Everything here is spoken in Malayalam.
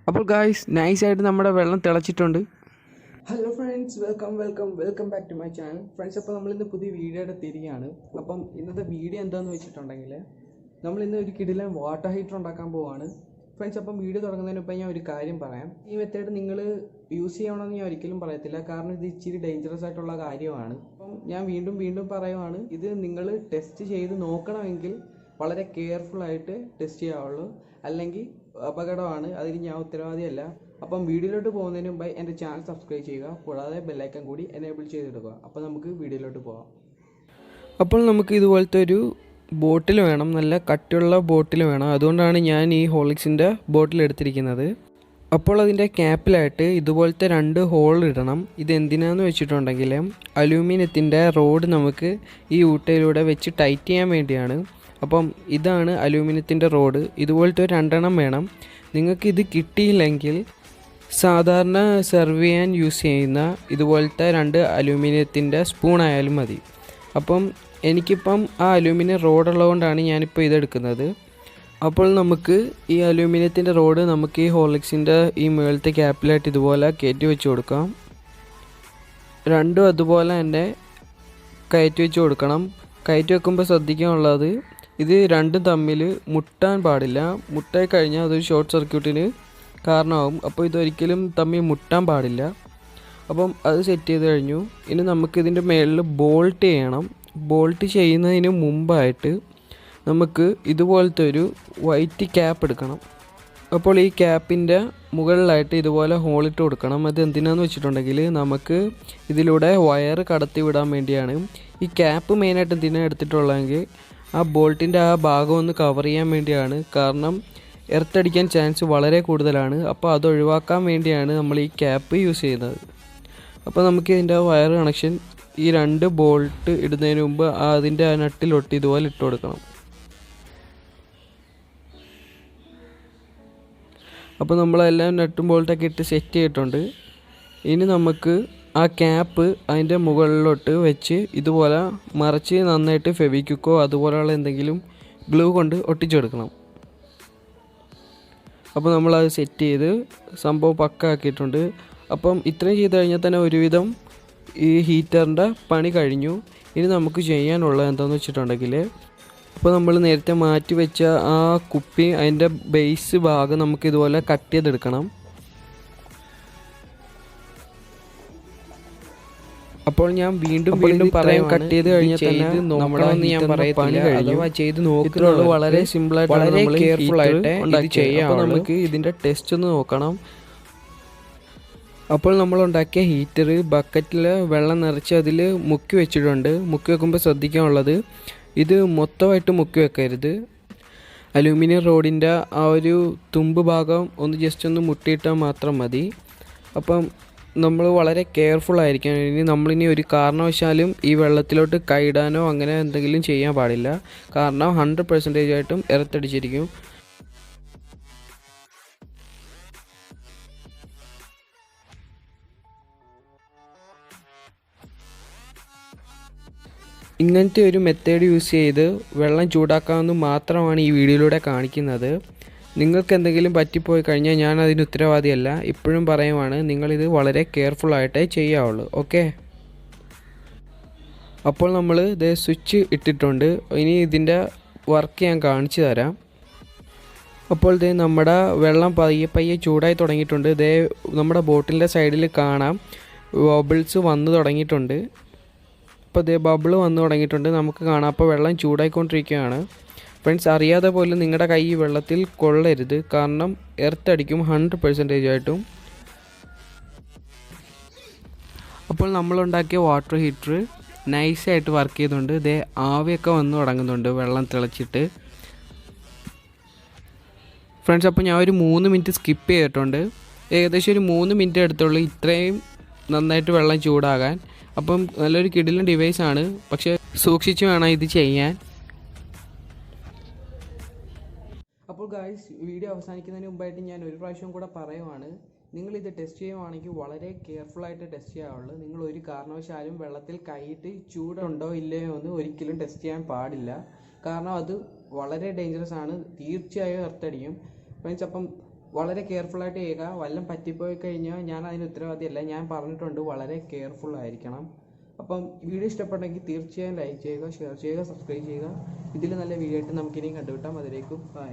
അപ്പോൾ ഗായ്സ് നൈസായിട്ട് നമ്മുടെ വെള്ളം തിളച്ചിട്ടുണ്ട്. Hello friends, welcome back to my channel. Friends, അപ്പോൾ നമ്മളിന്ന് പുതിയ വീഡിയോ എടുത്തിരിക്കുകയാണ്. അപ്പം ഇന്നത്തെ വീഡിയോ എന്താണെന്ന് വെച്ചിട്ടുണ്ടെങ്കിൽ നമ്മളിന്ന് ഒരു കിടിലൻ വാട്ടർ ഹീറ്റർ ഉണ്ടാക്കാൻ പോവുകയാണ് ഫ്രണ്ട്സ്. അപ്പം വീഡിയോ തുടങ്ങുന്നതിന് മുമ്പ് ഞാൻ ഒരു കാര്യം പറയാം. ഈ മെത്തേഡ് നിങ്ങൾ യൂസ് ചെയ്യണമെന്ന് ഞാൻ ഒരിക്കലും പറയത്തില്ല, കാരണം ഇത് ഇച്ചിരി ഡേഞ്ചറസ് ആയിട്ടുള്ള കാര്യമാണ്. അപ്പം ഞാൻ വീണ്ടും പറയുവാണ്, ഇത് നിങ്ങൾ ടെസ്റ്റ് ചെയ്ത് നോക്കണമെങ്കിൽ വളരെ കെയർഫുള്ളായിട്ട് ടെസ്റ്റ് ചെയ്യാവുള്ളൂ, അല്ലെങ്കിൽ അപകടമാണ്. അതിന് ഞാൻ ഉത്തരവാദിയല്ല. അപ്പം വീഡിയോയിലോട്ട് പോകുന്നതിന് മുമ്പ് എൻ്റെ ചാനൽ സബ്സ്ക്രൈബ് ചെയ്യുക, കൂടാതെ ബെല്ലൈക്കൺ കൂടി എനേബിൾ ചെയ്തിടുക. അപ്പോൾ നമുക്ക് വീഡിയോയിലോട്ട് പോകാം. അപ്പോൾ നമുക്ക് ഇതുപോലത്തെ ഒരു ബോട്ടിൽ വേണം, നല്ല കട്ടിയുള്ള ബോട്ടിൽ വേണം. അതുകൊണ്ടാണ് ഞാൻ ഈ ഹോളിക്സിൻ്റെ ബോട്ടിൽ എടുത്തിരിക്കുന്നത്. അപ്പോൾ അതിൻ്റെ ക്യാപ്പിലായിട്ട് ഇതുപോലത്തെ 2 ഹോൾ ഇടണം. ഇതെന്തിനാന്ന് വെച്ചിട്ടുണ്ടെങ്കിൽ അലൂമിനിയത്തിൻ്റെ റോഡ് നമുക്ക് ഈ ഊട്ടയിലൂടെ വെച്ച് ടൈറ്റ് ചെയ്യാൻ വേണ്ടിയാണ്. അപ്പം ഇതാണ് അലൂമിനിയത്തിൻ്റെ റോഡ്. ഇതുപോലത്തെ 2 എണ്ണം വേണം. നിങ്ങൾക്കിത് കിട്ടിയില്ലെങ്കിൽ സാധാരണ സെർവ് ചെയ്യാൻ യൂസ് ചെയ്യുന്ന ഇതുപോലത്തെ 2 അലൂമിനിയത്തിൻ്റെ സ്പൂൺ ആയാലും മതി. അപ്പം എനിക്കിപ്പം ആ അലൂമിനിയം റോഡുള്ളതുകൊണ്ടാണ് ഞാനിപ്പോൾ ഇതെടുക്കുന്നത്. അപ്പോൾ നമുക്ക് ഈ അലൂമിനിയത്തിൻ്റെ റോഡ് നമുക്ക് ഈ ഹോർലിക്സിൻ്റെ ഈ മുകളിലത്തെ ക്യാപ്പിലായിട്ട് ഇതുപോലെ കയറ്റി വെച്ച് കൊടുക്കാം. 2 അതുപോലെ തന്നെ കയറ്റി വെച്ച് കൊടുക്കണം. കയറ്റി വെക്കുമ്പോൾ ശ്രദ്ധിക്കാനുള്ളത്, ഇത് 2 തമ്മിൽ മുട്ടാൻ പാടില്ല. മുട്ടായി കഴിഞ്ഞാൽ അതൊരു ഷോർട്ട് സർക്യൂട്ടിന് കാരണമാകും. അപ്പോൾ ഇതൊരിക്കലും തമ്മിൽ മുട്ടാൻ പാടില്ല. അപ്പം അത് സെറ്റ് ചെയ്ത് കഴിഞ്ഞു. ഇനി നമുക്കിതിൻ്റെ മുകളിൽ ബോൾട്ട് ചെയ്യണം. ബോൾട്ട് ചെയ്യുന്നതിന് മുമ്പായിട്ട് നമുക്ക് ഇതുപോലത്തെ ഒരു വൈറ്റ് ക്യാപ്പ് എടുക്കണം. അപ്പോൾ ഈ ക്യാപ്പിൻ്റെ മുകളിലായിട്ട് ഇതുപോലെ ഹോളിട്ട് കൊടുക്കണം. അത് എന്തിനാന്ന് വെച്ചിട്ടുണ്ടെങ്കിൽ നമുക്ക് ഇതിലൂടെ വയർ കടത്തി വിടാൻ വേണ്ടിയാണ്. ഈ ക്യാപ്പ് മെയിനായിട്ട് എന്തിനാണ് എടുത്തിട്ടുള്ളതെങ്കിൽ ആ ബോൾട്ടിൻ്റെ ആ ഭാഗം ഒന്ന് കവർ ചെയ്യാൻ വേണ്ടിയാണ്. കാരണം എർത്തടിക്കാൻ ചാൻസ് വളരെ കൂടുതലാണ്. അപ്പോൾ അത് ഒഴിവാക്കാൻ വേണ്ടിയാണ് നമ്മൾ ഈ ക്യാപ്പ് യൂസ് ചെയ്യുന്നത്. അപ്പോൾ നമുക്ക് ഇതിൻ്റെ വയർ കണക്ഷൻ ഈ 2 ബോൾട്ട് ഇടുന്നതിന് മുമ്പ് അതിൻ്റെ ആ നട്ടിലൊട്ടി ഇതുപോലെ ഇട്ട് കൊടുക്കണം. അപ്പോൾ നമ്മളെല്ലാം നട്ടും ബോൾട്ടൊക്കെ ഇട്ട് സെറ്റ് ചെയ്തിട്ടുണ്ട്. ഇനി നമുക്ക് ആ ക്യാപ്പ് അതിൻ്റെ മുകളിലോട്ട് വെച്ച് ഇതുപോലെ മറിച്ച് നന്നായിട്ട് ഫെവിക്വിക്കോ അതുപോലെയുള്ള എന്തെങ്കിലും ഗ്ലൂ കൊണ്ട് ഒട്ടിച്ചെടുക്കണം. അപ്പോൾ നമ്മളത് സെറ്റ് ചെയ്ത് സംഭവം പക്ക ആക്കിയിട്ടുണ്ട്. അപ്പം ഇത്രയും ചെയ്ത് കഴിഞ്ഞാൽ തന്നെ ഒരുവിധം ഈ ഹീറ്ററിൻ്റെ പണി കഴിഞ്ഞു. ഇനി നമുക്ക് ചെയ്യാനുള്ളത് എന്താണെന്ന് വെച്ചിട്ടുണ്ടെങ്കിൽ, അപ്പോൾ നമ്മൾ നേരത്തെ മാറ്റി വെച്ച ആ കുപ്പി അതിൻ്റെ ബേസ് ഭാഗം നമുക്ക് ഇതുപോലെ കട്ട് ചെയ്തെടുക്കണം. അപ്പോൾ ഞാൻ വീണ്ടും പറയാം, കട്ട് ചെയ്ത് കഴിഞ്ഞാൽ തന്നെ നമ്മളൊന്ന് ഞാൻ പറയത്തില്ല, അഥവാ ചെയ്ത് നോക്കുന്നുള്ളൂ. വളരെ സിമ്പിളായിട്ട് വളരെ കെയർഫുള്ളായിട്ട് ചെയ്യാം. അപ്പോൾ നമുക്ക് ഇതിൻ്റെ ടെസ്റ്റ് ഒന്ന് നോക്കണം. അപ്പോൾ നമ്മളുണ്ടാക്കിയ ഹീറ്റർ ബക്കറ്റിൽ വെള്ളം നിറച്ച് അതിൽ മുക്കി വെച്ചിട്ടുണ്ട്. മുക്കി വെക്കുമ്പോൾ ശ്രദ്ധിക്കാനുള്ളത്, ഇത് മൊത്തമായിട്ട് മുക്കി വെക്കരുത്. അലൂമിനിയം റോഡിൻ്റെ ആ ഒരു തുമ്പ് ഭാഗം ഒന്ന് ജസ്റ്റ് ഒന്ന് മുട്ടിയിട്ടാൽ മാത്രം മതി. അപ്പം നമ്മൾ വളരെ കെയർഫുൾ ആയിരിക്കണം. നമ്മളിനി ഒരു കാരണവശാലും ഈ വെള്ളത്തിലോട്ട് കൈയിടാനോ അങ്ങനെ എന്തെങ്കിലും ചെയ്യാൻ പാടില്ല. കാരണം 100% ആയിട്ടും എർത്തടിച്ചിരിക്കും. ഇങ്ങനത്തെ ഒരു മെത്തേഡ് യൂസ് ചെയ്ത് വെള്ളം ചൂടാക്കാമെന്ന് മാത്രമാണ് ഈ വീഡിയോയിലൂടെ കാണിക്കുന്നത്. നിങ്ങൾക്ക് എന്തെങ്കിലും പറ്റിപ്പോയി കഴിഞ്ഞാൽ ഞാൻ അതിന് ഉത്തരവാദിയല്ല. ഇപ്പോഴും പറയുവാണ്, നിങ്ങളിത് വളരെ കെയർഫുള്ളായിട്ടേ ചെയ്യാവുള്ളൂ. ഓക്കെ, അപ്പോൾ നമ്മൾ ഇത് സ്വിച്ച് ഇട്ടിട്ടുണ്ട്. ഇനി ഇതിൻ്റെ വർക്ക് ഞാൻ കാണിച്ചു തരാം. അപ്പോൾ ഇത് നമ്മുടെ വെള്ളം പയ്യെ ചൂടായി തുടങ്ങിയിട്ടുണ്ട്. ഇതേ നമ്മുടെ ബോട്ടിലിൻ്റെ സൈഡിൽ കാണാം ബബിൾസ് വന്ന് തുടങ്ങിയിട്ടുണ്ട്. അപ്പോൾ ഇതേ ബബിൾ വന്ന് തുടങ്ങിയിട്ടുണ്ട്, നമുക്ക് കാണാം. അപ്പോൾ വെള്ളം ചൂടായിക്കൊണ്ടിരിക്കുകയാണ്. ഫ്രണ്ട്സ്, അറിയാതെ പോലും നിങ്ങളുടെ കൈ വെള്ളത്തിൽ കൊള്ളരുത്, കാരണം എർത്തടിക്കും 100% ആയിട്ടും. അപ്പോൾ നമ്മളുണ്ടാക്കിയ വാട്ടർ ഹീറ്റർ നൈസായിട്ട് വർക്ക് ചെയ്യുന്നുണ്ട്. ഇതേ ആവിയൊക്കെ വന്ന് തുടങ്ങുന്നുണ്ട് വെള്ളം തിളച്ചിട്ട്. ഫ്രണ്ട്സ്, അപ്പോൾ ഞാൻ ഒരു 3 മിനിറ്റ് സ്കിപ്പ് ചെയ്തിട്ടുണ്ട്. ഏകദേശം ഒരു 3 മിനിറ്റ് എടുത്തുള്ളൂ ഇത്രയും നന്നായിട്ട് വെള്ളം ചൂടാകാൻ. അപ്പം നല്ലൊരു കിടിലൻ ഡിവൈസാണ്, പക്ഷേ സൂക്ഷിച്ച് വേണം ഇത് ചെയ്യാൻ. അപ്പോൾ ഗായ്സ്, വീഡിയോ അവസാനിക്കുന്നതിന് മുമ്പായിട്ട് ഞാൻ ഒരു പ്രാവശ്യം കൂടെ പറയുവാണ്, നിങ്ങളിത് ടെസ്റ്റ് ചെയ്യുവാണെങ്കിൽ വളരെ കെയർഫുള്ളായിട്ട് ടെസ്റ്റ് ചെയ്യാവുള്ളൂ. നിങ്ങൾ ഒരു കാരണവശാലും വെള്ളത്തിൽ കൈയിട്ട് ചൂടുണ്ടോ ഇല്ലയോ എന്ന് ഒരിക്കലും ടെസ്റ്റ് ചെയ്യാൻ പാടില്ല. കാരണം അത് വളരെ ഡേഞ്ചറസ് ആണ്, തീർച്ചയായും എർത്തടിക്കും. ഫ്രണ്ട്സ്, അപ്പം വളരെ കെയർഫുള്ളായിട്ട് ചെയ്യുക. വല്ലതും പറ്റിപ്പോയി കഴിഞ്ഞാൽ ഞാൻ അതിന് ഉത്തരവാദിയല്ല. ഞാൻ പറഞ്ഞിട്ടുണ്ട് വളരെ കെയർഫുൾ ആയിരിക്കണം. അപ്പം വീഡിയോ ഇഷ്ടപ്പെട്ടെങ്കിൽ തീർച്ചയായും ലൈക്ക് ചെയ്യുക, ഷെയർ ചെയ്യുക, സബ്സ്ക്രൈബ് ചെയ്യുക. ഇതിൽ നല്ല വീഡിയോ ആയിട്ട് നമുക്കിനിയും കണ്ടുകിട്ടാം. അതിലേക്കും ബൈ.